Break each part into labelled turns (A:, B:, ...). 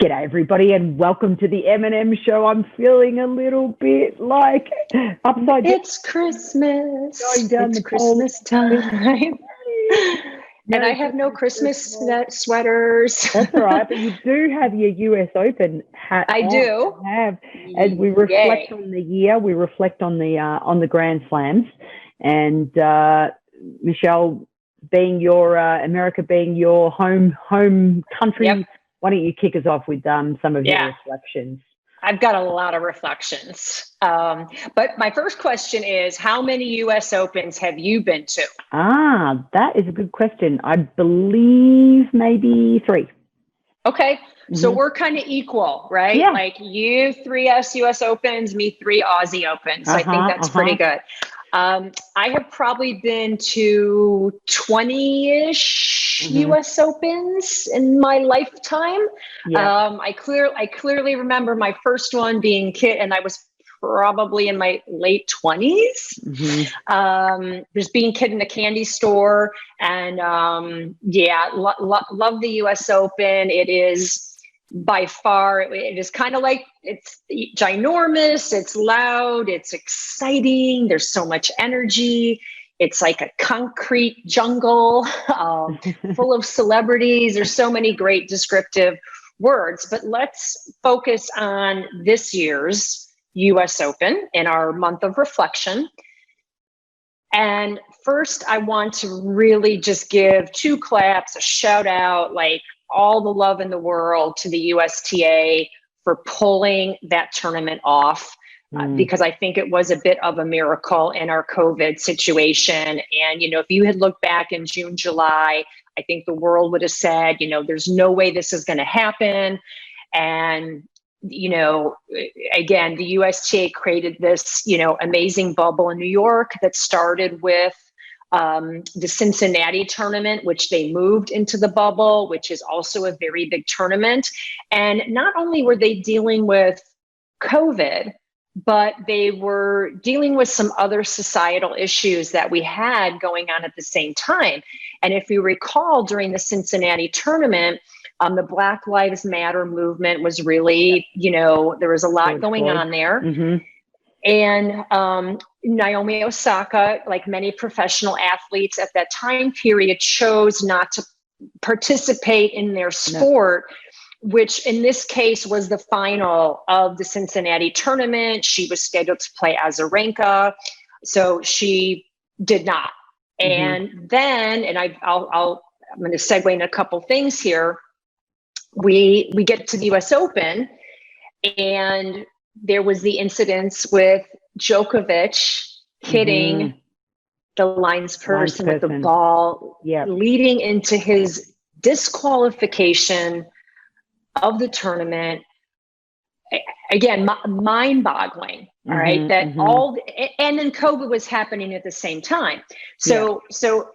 A: G'day everybody and welcome to the M&M show. I'm feeling a little bit like upside down.
B: It's Christmas.
A: Going down
B: It's
A: the
B: Christmas time. And I have no Christmas sweaters.
A: That's all right, but you do have your US Open hat
B: I
A: on.
B: do.
A: You have, as we reflect
B: Yay.
A: on the year, we reflect on the Grand Slams, and Michelle, being your America being your home country.
B: Yep.
A: Why don't you kick us off with some of your reflections?
B: I've got a lot of reflections. But my first question is, how many US Opens have you been to?
A: That is a good question. I believe maybe 3.
B: Okay. So we're kind of equal, right?
A: Yeah.
B: Like you 3 US Opens, me 3 Aussie Opens. So I think that's pretty good. I have probably been to 20-ish US Opens in my lifetime.
A: Yeah.
B: I clearly remember my first one being kid, and I was probably in my late 20s. Just being kid in a candy store, and love the US Open. It is by far, it is kind of like, it's ginormous, it's loud, it's exciting, there's so much energy. It's like a concrete jungle full of celebrities. There's so many great descriptive words, but let's focus on this year's US Open in our month of reflection. And first, I want to really just give 2 claps, a shout out, like all the love in the world to the USTA for pulling that tournament off, because I think it was a bit of a miracle in our COVID situation. And, if you had looked back in June, July, I think the world would have said, there's no way this is going to happen. And, again, the USTA created this, amazing bubble in New York that started with the Cincinnati tournament, which they moved into the bubble, which is also a very big tournament. And not only were they dealing with COVID, but they were dealing with some other societal issues that we had going on at the same time. And if you recall, during the Cincinnati tournament, the Black Lives Matter movement was really, there was a lot going on there. And Naomi Osaka, like many professional athletes at that time period, chose not to participate in their sport, which in this case was the final of the Cincinnati tournament. She was scheduled to play Azarenka, so she did not. And then, and I'm going to segue in a couple things here. We get to the US Open, and there was the incidents with Djokovic hitting the linesperson with the ball, leading into his disqualification of the tournament. Again, mind-boggling. All right, and then COVID was happening at the same time. So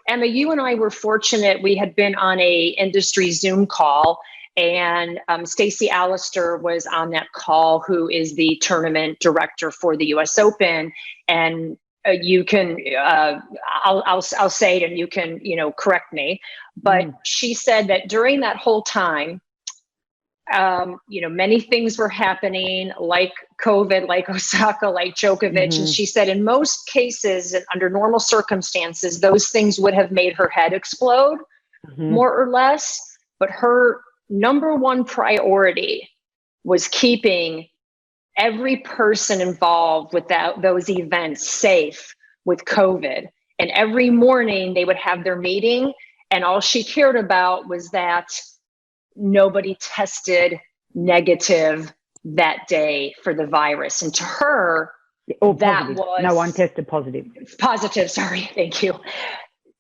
B: Emma, you and I were fortunate. We had been on a industry Zoom call, and Stacey Allister was on that call, who is the tournament director for the US Open. And you can, I'll say it, and you can, correct me. But she said that during that whole time, many things were happening, like COVID, like Osaka, like Djokovic. And she said in most cases, under normal circumstances, those things would have made her head explode, more or less. But her number one priority was keeping every person involved with those events safe with COVID. And every morning they would have their meeting, and all she cared about was that nobody tested negative that day for the virus. And to her, that was...
A: No one tested positive.
B: Positive, sorry, thank you.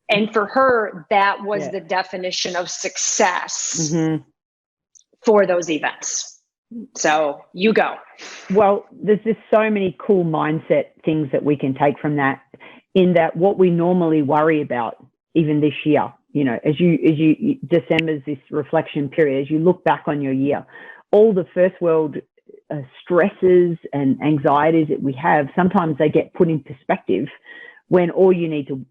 B: And for her, that was the definition of success for those events. So you go.
A: Well, there's just so many cool mindset things that we can take from that, in that what we normally worry about, even this year, as you December's this reflection period, as you look back on your year, all the first world stresses and anxieties that we have, sometimes they get put in perspective when all you need to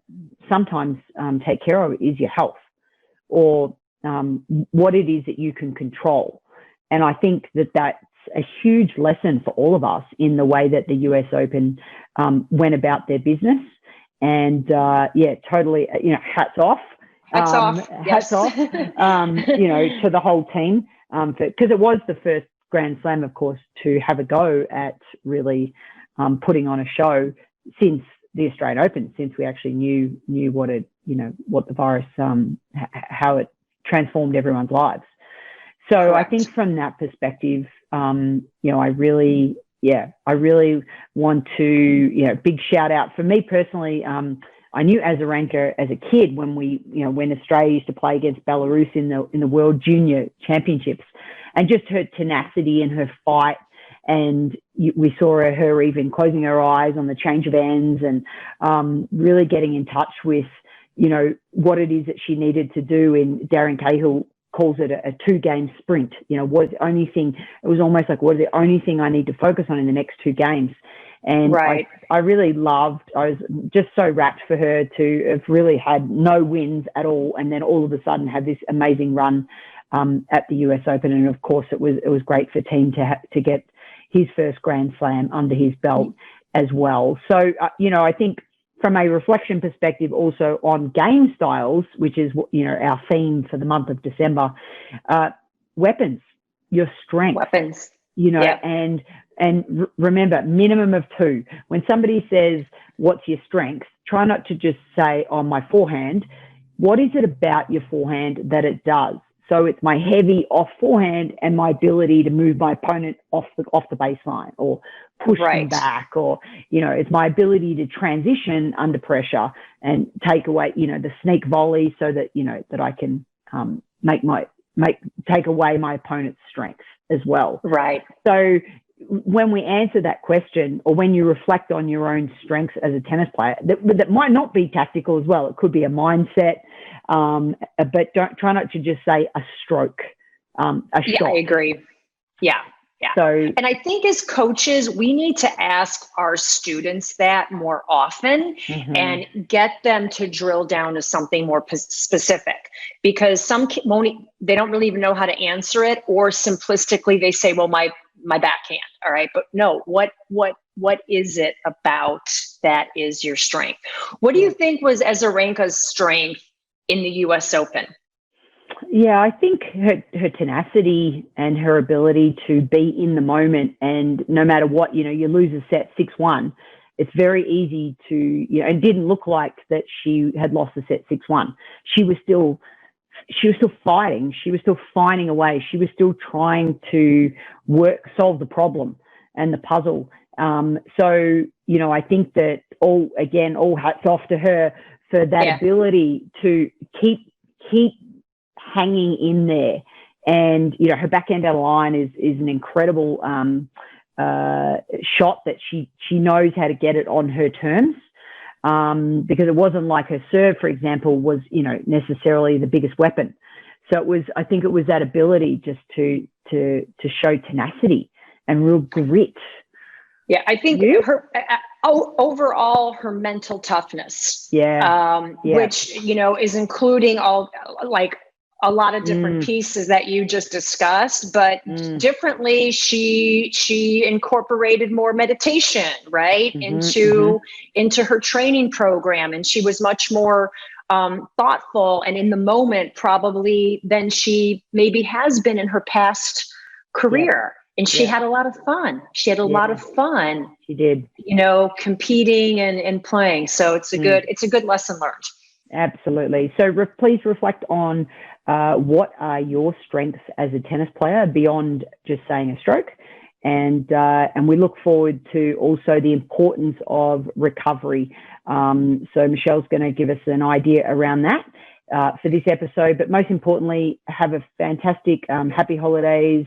A: sometimes take care of is your health, or what it is that you can control. And I think that that's a huge lesson for all of us in the way that the US Open went about their business. And totally, hats off.
B: Hats off.
A: Hats off, to the whole team. Because it was the first Grand Slam, of course, to have a go at really putting on a show since the Australian Open, since we actually knew what the virus, how it transformed everyone's lives. So
B: Correct.
A: I think from that perspective, I really want to, big shout out for me personally. I knew Azarenka as a kid when Australia used to play against Belarus in the World Junior Championships, and just her tenacity and her fight. And we saw her even closing her eyes on the change of ends and really getting in touch with, what it is that she needed to do. In Darren Cahill calls it a 2-game sprint. What the only thing, it was almost like, what is the only thing I need to focus on in the next 2 games? And
B: right.
A: I really loved, I was just so rapt for her to have really had no wins at all. And then all of a sudden have this amazing run at the US Open. And of course it was great for Team to get his first Grand Slam under his belt as well. So, I think from a reflection perspective also on game styles, which is, our theme for the month of December, weapons, your strength.
B: Weapons.
A: And remember, minimum of 2. When somebody says, what's your strength? Try not to just say, on my forehand. What is it about your forehand that it does? So it's my heavy off forehand and my ability to move my opponent off the baseline or push them back, or, it's my ability to transition under pressure and take away, the sneak volley so that, that I can take away my opponent's strengths as well.
B: Right.
A: So when we answer that question, or when you reflect on your own strengths as a tennis player, that might not be tactical as well. It could be a mindset, but try not to just say a stroke, a shot.
B: I agree. Yeah. And I think as coaches, we need to ask our students that more often and get them to drill down to something more specific, because some they don't really even know how to answer it, or simplistically they say, well, my backhand. All right. But no, what is it about that is your strength? What do you think was Azarenka's strength in the US Open?
A: Yeah, I think her tenacity and her ability to be in the moment, and no matter what, you lose a set 6-1, it's very easy to, it didn't look like that she had lost the set 6-1. She was still fighting. She was still finding a way. She was still trying to solve the problem and the puzzle. So, I think that all hats off to her for that ability to keep hanging in there. And, her backhand out of line is an incredible shot that she knows how to get it on her terms. Because it wasn't like her serve, for example, was, necessarily the biggest weapon. So I think it was that ability just to show tenacity and real grit.
B: Yeah, I think her overall her mental toughness. Which, is including all a lot of different pieces that you just discussed, but differently, she incorporated more meditation, right, into her training program, and she was much more thoughtful and in the moment probably than she maybe has been in her past career. And she had a lot of fun. She had a lot of fun.
A: She did,
B: competing and playing. So it's a good lesson learned.
A: Absolutely. So please reflect on what are your strengths as a tennis player beyond just saying a stroke, and we look forward to also the importance of recovery. So Michelle's going to give us an idea around that for this episode. But most importantly, have a fantastic happy holidays,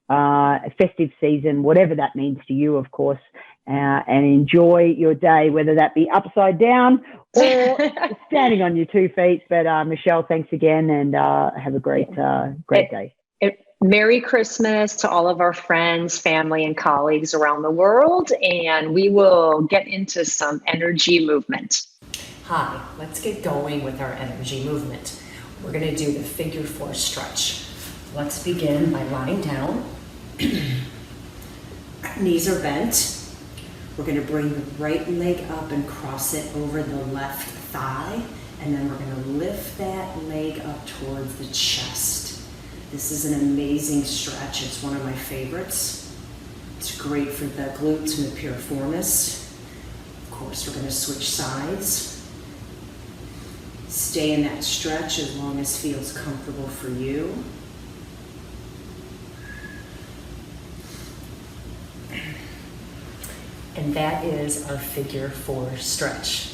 A: festive season, whatever that means to you, of course. And enjoy your day, whether that be upside down or standing on your 2 feet. But Michelle, thanks again, and have a great day.
B: Merry Christmas to all of our friends, family, and colleagues around the world. And we will get into some energy movement.
C: Hi, let's get going with our energy movement. We're going to do the figure 4 stretch. Let's begin by lying down. Knees are bent. We're going to bring the right leg up and cross it over the left thigh, and then we're going to lift that leg up towards the chest. This is an amazing stretch. It's one of my favorites. It's great for the glutes and the piriformis. Of course, we're going to switch sides. Stay in that stretch as long as feels comfortable for you. And that is our figure 4 stretch.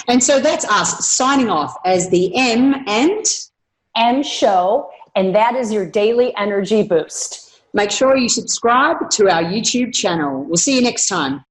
D: And so that's us signing off as the M
B: Show, and that is your daily energy boost.
D: Make sure you subscribe to our YouTube channel. We'll see you next time.